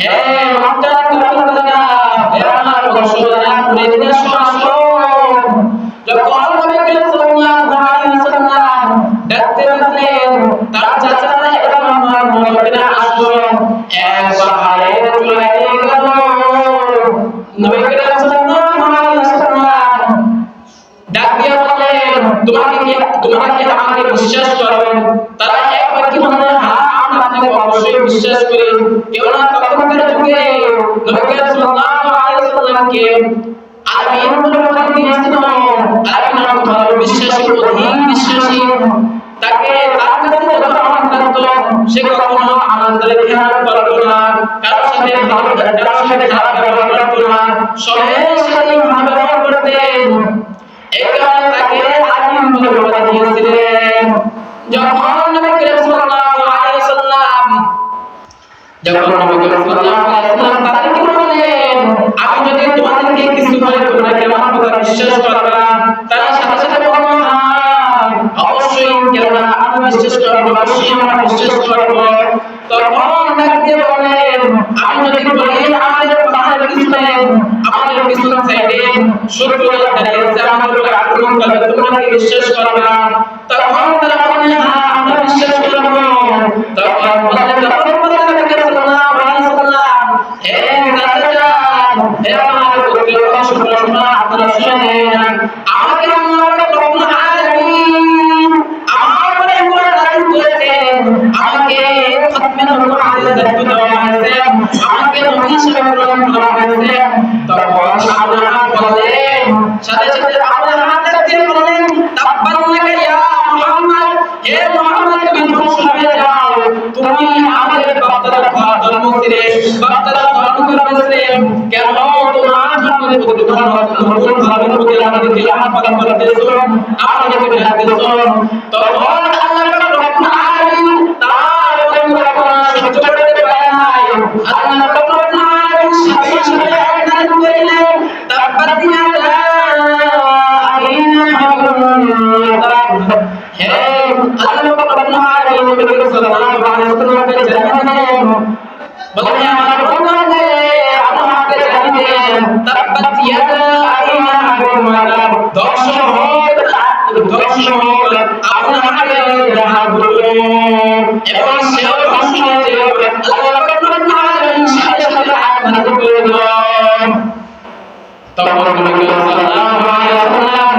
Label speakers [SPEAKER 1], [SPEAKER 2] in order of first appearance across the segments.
[SPEAKER 1] হে মক্কা নগরীরা, হে আমার বংশধরা মুরিদরা শোনো। যখন নবী করিম সাল্লাল্লাহু আলাইহি ওয়াসাল্লাম ডাকতে লাগলেন, তার চাচারা এবং আমার মুরিদরা আসলো, এক পাহাড়ে চলে গেল। নবী করিম সাল্লাল্লাহু আলাইহি ওয়াসাল্লাম ডাক দিয়ে বললেন, তোমরা কি আমাকে বিশ্বাস করো? তারা একবার কি বললেন, হ্যাঁ আমরা আপনাকে অবশ্যই বিশ্বাস করি। কেননা তখনকার যুগে নবী করিম সাল্লাল্লাহু আলাইহি ওয়াসাল্লামকে আলামিন বলে দিয়েছিল। আলামিন অর্থ হলো বিশ্বাসী, অধিক বিশ্বাসী। তাকে তার কাছে যত আমল করত, সে কখনো আমাদের খেয়াল করত না, কারোর সাথে ভালো কারোর সাথে খারাপ ব্যবহার করত না, সবার সাথে ভালো ব্যবহার করতেন। এই কারণে তাকে আলামিন বলে দিয়েছিলেন। যখন নবী করিম সাল্লাল্লাহু আলাইহি ওয়াসাল্লাম তাদেরকে বললেন, আমি যদি তোমাদেরকে কিছু বলি তোমরা কি আমার কথা বিশ্বাস করবে না? তারা সাথে সাথে বলল, অবশ্যই, কেননা আমি বিশ্বাস করবো, অবশ্যই আমরা বিশ্বাস করবো। তখন ডাকতে বলেন, আমি যদি বলি আমাদের পাহাড়ের পিছনে, আমাদের পিছন সাইডে শত্রুরা দাঁড়িয়ে আছে, আমাদের উপর আক্রমণ করবে, তোমরা কি বিশ্বাস করবে না? তখন তারা বলে, হ্যাঁ আমরা বিশ্বাস করবো। তখন বললেন, হে রাজা, হে আমার পুত্র, শোনো, আপনারা শুনেন, আমাকে আল্লাহ রাব্বুল আলামিন আমার উপরে রাজি করেছেন, আমাকে খতমে কুরআনের দায়িত্ব দেওয়া হয়েছে, আমাকে নবী হিসেবে গ্রহণ করা হয়েছে। তখন আল্লাহ বলেন, সাথে সাথে আল্লাহ হাতে বলেন, তাব্বানাকা ইয়া মুহাম্মদ, হে মুহাম্মদ তুমি ধ্বংস হয়ে যাও, তুমি আমাদের বাপদাদার ধর্ম ছেড়ে বাপদাদার ধর্ম করেছিলে, কেন তোমার ধর্মের প্রতি নতুন ধর্মের প্রতি আমাদেরকে আহ্বান করতেছো, আমাদেরকে ডাকতেছো। তখন আল্লাহ রাব্বুল আলামিন তার পরিকল্পনা সহ্য করতে পারে নাই। আল্লাহ রাব্বুল আলামিন সাথে সাথে আয়াত করিলেন, তাব্বাত ইয়াদা হে আল্লাহ রাব্বুল আলামিন নবী সাল্লাল্লাহু আলাইহি ওয়াসাল্লামকে জানালেন, বলেন আমার বন্ধুরে আমাকে জানিয়ে তাব্বাত ইয়াদা আইনা আবুমালা দর্শন আপনার হাতে রাহা করলো এবং সেও ধ্বংস হয়ে যাবে। আল্লাহ রাব্বুল আলামিন সাথে সাথে আয়াত নাযিল করে দিলেন। তখন নবী সাল্লাল্লাহু আলাইহি ওয়াসাল্লাম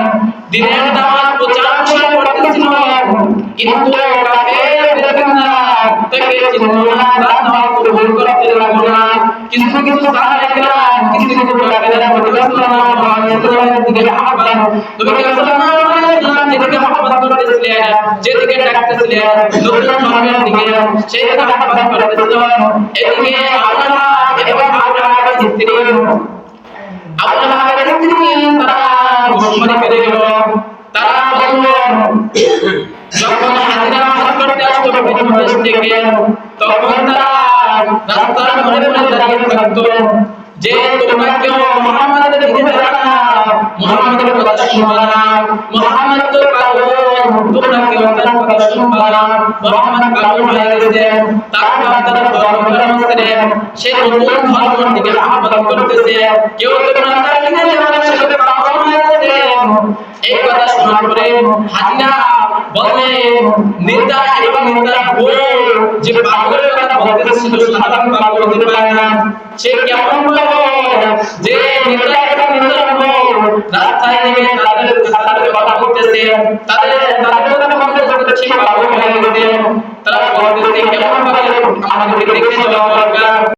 [SPEAKER 1] দিনের দাওয়াত প্রচার করতেছিল, কিন্তু কাফের বেঈমানরা তাকে চিনল না, তার দাওয়াত কবুল করতে লাগলো না। কিছু কিছু সাহাবায়েরা, কিছু কিছু কাফেররা নবী সাল্লাল্লাহু আলাইহি ওয়াসাল্লামের দিকে আহ্বান, নবী সাল্লাল্লাহু আলাইহি ওয়াসাল্লাম যেদিকে আহ্বান করতেছিলেন, যেদিকে ডাকতেছিলেন নতুন ধর্মের দিকে, সেই দিকে আহ্বান করতেছিলেন। এদিকে আল্লাহ এবং আল্লাহর স্ত্রী আল্লাহর স্ত্রী তারা দুশমনি করে গেল। তারা বলল, যখন হাজিরা হজ করতে আসতো বিভিন্ন দেশ থেকে, তখন তারা রাস্তার মোড়ে মোড়ে দাঁড়িয়ে থাকতো যে তোমরা কেউ মুহাম্মাদের দিকে যাবে না, মুহাম্মাদের কথা শুনবে না, মুহাম্মদ তো পাগল, তোমরা কেউ তার কথা শুনবে না, মুহাম্মদ পাগল হয়ে গেছে, তার বাচ্চারা ধর্ম ছেড়ে সে নতুন ধর্মের দিকে আহ্বান করতেছে, কেউ তোমরা তার দিকে যাবে না, সে পাগল হয়ে গেছে। এই কথা শোনার পরে হাজিরা বললেন, নেতা এবং নেতার বউ যে পাগলের কথা বলতেছিল, সাধারণ পাগল হতে পারে না, সে কেমন পাগল যে নেতা এবং নেতার বউ রাস্তায় নেমে তাদের কথা বলতেছে, তাদের কথা বলতে সে পাগল হয়ে গেছে। তারা বলতেছে, কেমন পাগল, আমাদেরকে দেখে চলা দরকার,